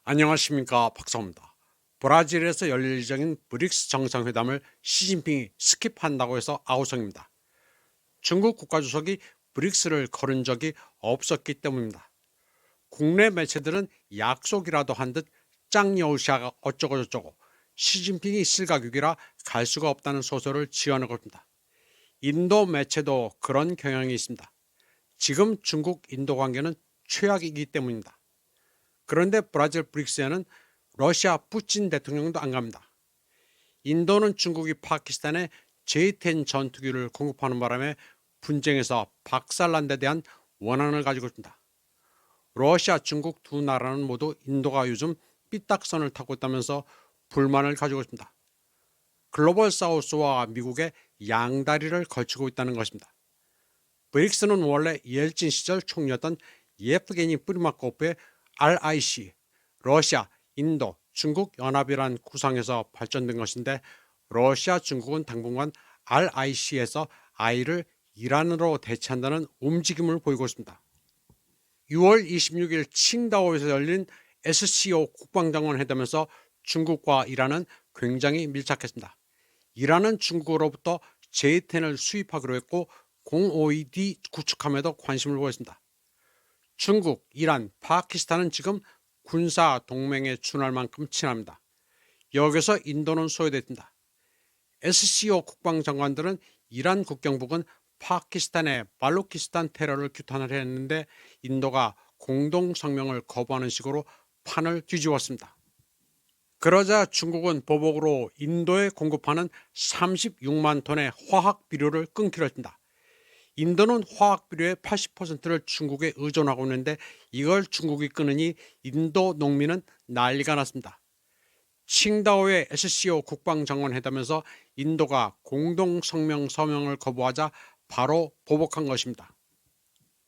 안녕하십니까, 박사입니다. 브라질에서 열릴 예정인 브릭스 정상회담을 시진핑이 스킵한다고 해서 아우성입니다. 중국 국가주석이 브릭스를 거른 적이 없었기 때문입니다. 국내 매체들은 약속이라도 한 듯 짱여우시아가 어쩌고저쩌고 시진핑이 실가격이라 갈 수가 없다는 소설을 지어내고 있습니다. 인도 매체도 그런 경향이 있습니다. 지금 중국 인도 관계는 최악이기 때문입니다. 그런데 브라질 브릭스에는 러시아 푸틴 대통령도 안 갑니다. 인도는 중국이 파키스탄에 J-10 전투기를 공급하는 바람에 분쟁에서 박살난 데 대한 원한을 가지고 있습니다. 러시아, 중국 두 나라는 모두 인도가 요즘 삐딱선을 타고 있다면서 불만을 가지고 있습니다. 글로벌 사우스와 미국의 양다리를 걸치고 있다는 것입니다. 브릭스는 원래 옐진 시절 총리였던 예프게니 프리마코프의 RIC, 러시아, 인도, 중국 연합이란 구상에서 발전된 것인데 러시아, 중국은 당분간 RIC에서 I를 이란으로 대체한다는 움직임을 보이고 있습니다. 6월 26일 칭다오에서 열린 SCO 국방장관 회담에서 중국과 이란은 굉장히 밀착했습니다. 이란은 중국으로부터 J-10을 수입하기로 했고 052D 구축함에도 관심을 보였습니다. 중국, 이란, 파키스탄은 지금 군사 동맹에 준할 만큼 친합니다. 여기서 인도는 소외됐습니다. SCO 국방장관들은 이란 국경부근 파키스탄의 발루키스탄 테러를 규탄을 했는데 인도가 공동성명을 거부하는 식으로 판을 뒤집었습니다. 그러자 중국은 보복으로 인도에 공급하는 36만 톤의 화학 비료를 끊기로 했습니다. 인도는 화학 비료의 80%를 중국에 의존하고 있는데 이걸 중국이 끊으니 인도 농민은 난리가 났습니다. 칭다오의 SCO 국방장관 회담에서 인도가 공동성명 서명을 거부하자 바로 보복한 것입니다.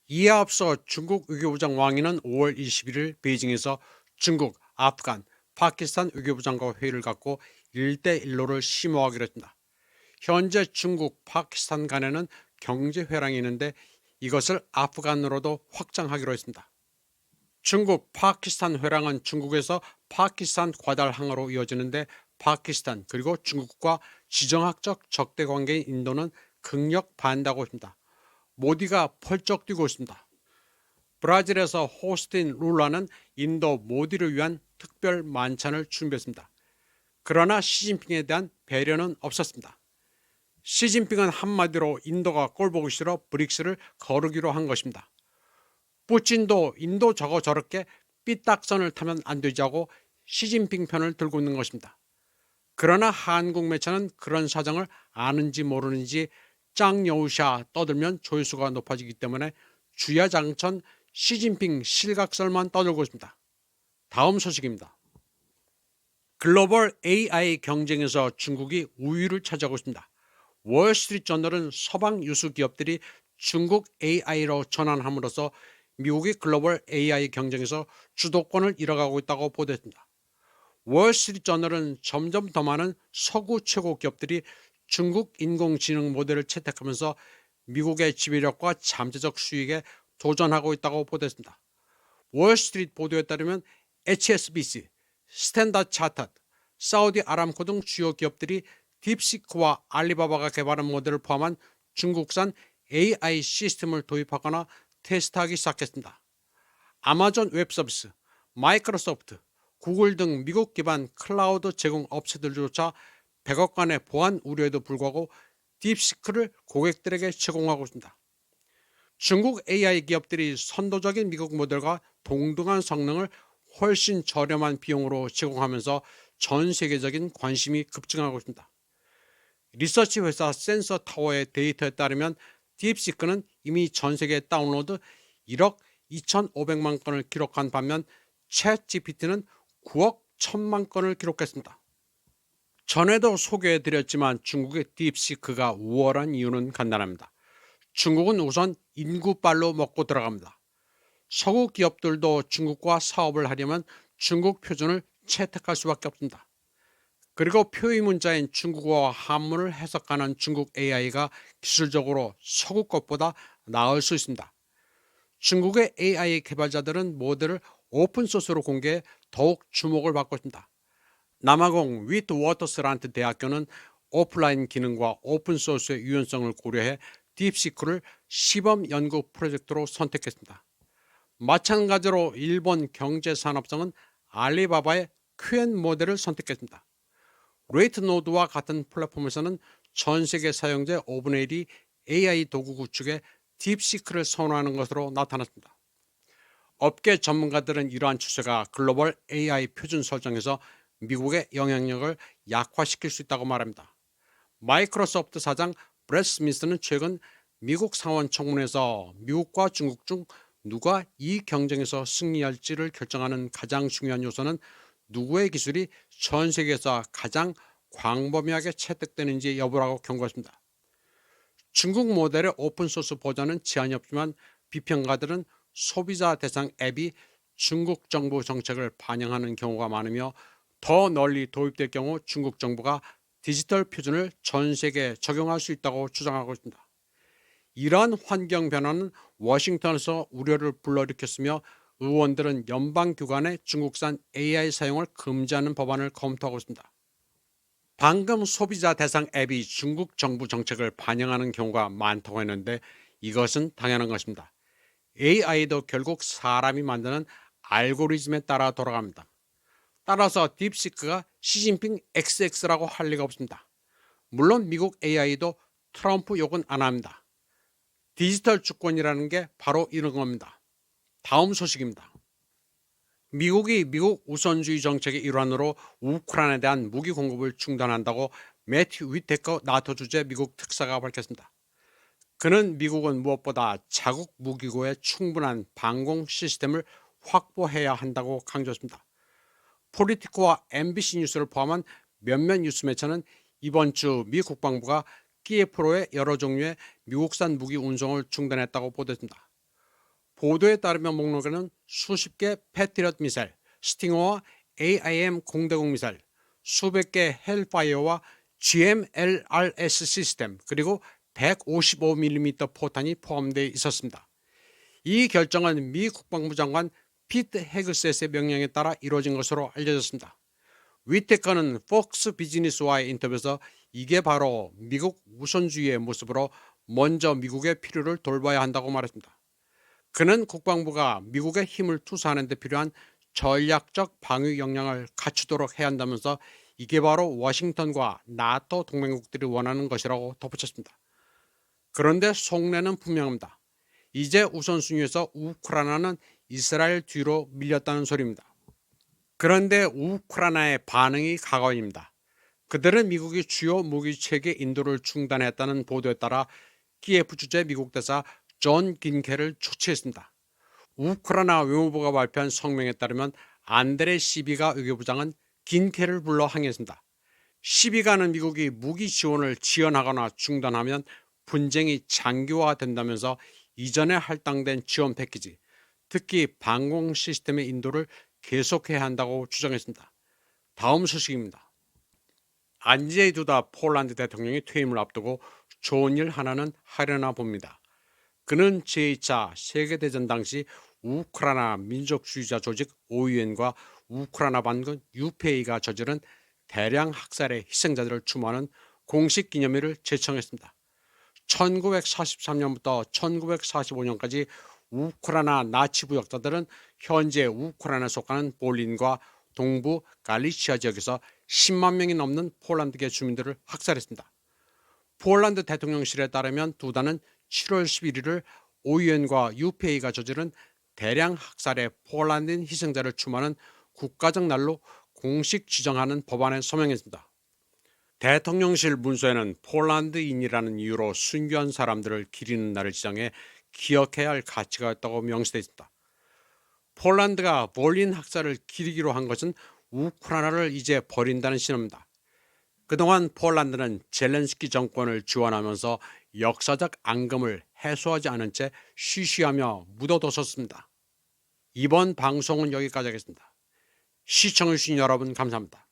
이에 앞서 중국 외교부장 왕이는 5월 21일 베이징에서 중국, 아프간, 파키스탄 외교부장과 회의를 갖고 1대1로를 심호하기로 했습니다. 현재 중국, 파키스탄 간에는 경제회랑이 있는데 이것을 아프간으로도 확장하기로 했습니다. 중국, 파키스탄 회랑은 중국에서 파키스탄 과달항으로 이어지는데 파키스탄 그리고 중국과 지정학적 적대 관계인 인도는 극력 반대하고 있습니다. 모디가 펄쩍 뛰고 있습니다. 브라질에서 호스트인 룰라는 인도 모디를 위한 특별 만찬을 준비했습니다. 그러나 시진핑에 대한 배려는 없었습니다. 시진핑은 한마디로 인도가 꼴보기 싫어 브릭스를 거르기로 한 것입니다. 푸틴도 인도 저거 저렇게 삐딱선을 타면 안 되자고 시진핑 편을 들고 있는 것입니다. 그러나 한국 매체는 그런 사정을 아는지 모르는지 짱여우샤 떠들면 조회수가 높아지기 때문에 주야장천 시진핑 실각설만 떠들고 있습니다. 다음 소식입니다. 글로벌 AI 경쟁에서 중국이 우위를 차지하고 있습니다. 월스트리트저널은 서방 유수 기업들이 중국 AI로 전환함으로써 미국이 글로벌 AI 경쟁에서 주도권을 잃어가고 있다고 보도했습니다. 월스트리트저널은 점점 더 많은 서구 최고 기업들이 중국 인공지능 모델을 채택하면서 미국의 지배력과 잠재적 수익에 도전하고 있다고 보도했습니다. 월스트리트 보도에 따르면 HSBC, 스탠다드 차터드, 사우디 아람코 등 주요 기업들이 딥시크와 알리바바가 개발한 모델을 포함한 중국산 AI 시스템을 도입하거나 테스트하기 시작했습니다. 아마존 웹서비스, 마이크로소프트, 구글 등 미국 기반 클라우드 제공 업체들조차 100억 원의 보안 우려에도 불구하고 딥시크를 고객들에게 제공하고 있습니다. 중국 AI 기업들이 선도적인 미국 모델과 동등한 성능을 훨씬 저렴한 비용으로 제공하면서 전 세계적인 관심이 급증하고 있습니다. 리서치 회사 센서 타워의 데이터에 따르면 딥시크는 이미 전 세계 다운로드 1억 2,500만 건을 기록한 반면 챗 GPT는 9억 1,000만 건을 기록했습니다. 전에도 소개해드렸지만 중국의 딥시크가 우월한 이유는 간단합니다. 중국은 우선 인구빨로 먹고 들어갑니다. 서구 기업들도 중국과 사업을 하려면 중국 표준을 채택할 수밖에 없습니다. 그리고 표의 문자인 중국어와 한문을 해석하는 중국 AI가 기술적으로 서구 것보다 나을 수 있습니다. 중국의 AI 개발자들은 모델을 오픈소스로 공개해 더욱 주목을 받고 있습니다. 남아공 위트워터스란트 대학교는 오프라인 기능과 오픈소스의 유연성을 고려해 딥시크를 시범 연구 프로젝트로 선택했습니다. 마찬가지로 일본 경제산업성은 알리바바의 Q&A 모델을 선택했습니다. 레이트노드와 같은 플랫폼에서는 전 세계 사용자 5분의 1이 AI 도구 구축에 딥시크를 선호하는 것으로 나타났습니다. 업계 전문가들은 이러한 추세가 글로벌 AI 표준 설정에서 미국의 영향력을 약화시킬 수 있다고 말합니다. 마이크로소프트 사장 브렛 스미스는 최근 미국 상원 청문회에서 미국과 중국 중 누가 이 경쟁에서 승리할지를 결정하는 가장 중요한 요소는 누구의 기술이 전 세계에서 가장 광범위하게 채택되는지 여부라고 경고했습니다. 중국 모델의 오픈소스 버전은 제한이 없지만 비평가들은 소비자 대상 앱이 중국 정부 정책을 반영하는 경우가 많으며 더 널리 도입될 경우 중국 정부가 디지털 표준을 전 세계에 적용할 수 있다고 주장하고 있습니다. 이러한 환경 변화는 워싱턴에서 우려를 불러일으켰으며 의원들은 연방기관의 중국산 AI 사용을 금지하는 법안을 검토하고 있습니다. 방금 소비자 대상 앱이 중국 정부 정책을 반영하는 경우가 많다고 했는데 이것은 당연한 것입니다. AI도 결국 사람이 만드는 알고리즘에 따라 돌아갑니다. 따라서 딥시크가 시진핑 XX라고 할 리가 없습니다. 물론 미국 AI도 트럼프 욕은 안 합니다. 디지털 주권이라는 게 바로 이런 겁니다. 다음 소식입니다. 미국이 미국 우선주의 정책의 일환으로 우크라이나에 대한 무기 공급을 중단한다고 매튜 위테커 나토 주재 미국 특사가 밝혔습니다. 그는 미국은 무엇보다 자국 무기고에 충분한 방공 시스템을 확보해야 한다고 강조했습니다. 폴리티코와 MBC 뉴스를 포함한 몇몇 뉴스 매체는 이번 주 미 국방부가 키예프로의 여러 종류의 미국산 무기 운송을 중단했다고 보도했습니다. 보도에 따르면 목록에는 수십 개 패트리엇 미사일, 스팅어와 AIM 공대공 미사일, 수백 개 헬파이어와 GMLRS 시스템, 그리고 155mm 포탄이 포함되어 있었습니다. 이 결정은 미 국방부 장관 피트 헤그셋의 명령에 따라 이루어진 것으로 알려졌습니다. 위테커는 폭스 비즈니스와의 인터뷰에서 이게 바로 미국 우선주의의 모습으로 먼저 미국의 필요를 돌봐야 한다고 말했습니다. 그는 국방부가 미국의 힘을 투사하는 데 필요한 전략적 방위 역량을 갖추도록 해야 한다면서 이게 바로 워싱턴과 나토 동맹국들이 원하는 것이라고 덧붙였습니다. 그런데 속내는 분명합니다. 이제 우선순위에서 우크라이나는 이스라엘 뒤로 밀렸다는 소리입니다. 그런데 우크라이나의 반응이 가관입니다. 그들은 미국이 주요 무기체계 인도를 중단했다는 보도에 따라 키예프 주재 미국 대사 존 긴케를 초치했습니다. 우크라이나 외무부가 발표한 성명에 따르면 안드레 시비가 외교부장은 긴케를 불러 항의했습니다. 시비가는 미국이 무기 지원을 지연하거나 중단하면 분쟁이 장기화된다면서 이전에 할당된 지원 패키지, 특히 방공 시스템의 인도를 계속해야 한다고 주장했습니다. 다음 소식입니다. 안제이 두다 폴란드 대통령이 퇴임을 앞두고 좋은 일 하나는 하려나 봅니다. 그는 제2차 세계대전 당시 우크라이나 민족주의자 조직 OUN과 우크라이나 반군 UPA가 저지른 대량 학살의 희생자들을 추모하는 공식 기념일을 제청했습니다. 1943년부터 1945년까지 우크라이나 나치 부역자들은 현재 우크라이나에 속하는 볼린과 동부 갈리치아 지역에서 10만 명이 넘는 폴란드계 주민들을 학살했습니다. 폴란드 대통령실에 따르면 두 단은 7월 11일을 OUN과 UPA가 저지른 대량 학살의 폴란드인 희생자를 추모하는 국가적 날로 공식 지정하는 법안에 서명했습니다. 대통령실 문서에는 폴란드인이라는 이유로 순교한 사람들을 기리는 날을 지정해 기억해야 할 가치가 있다고 명시되어 있습니다. 폴란드가 볼린 학살을 기리기로 한 것은 우크라이나를 이제 버린다는 신호입니다. 그동안 폴란드는 젤렌스키 정권을 지원하면서 역사적 앙금을 해소하지 않은 채 쉬쉬하며 묻어뒀었습니다. 이번 방송은 여기까지 하겠습니다. 시청해주신 여러분 감사합니다.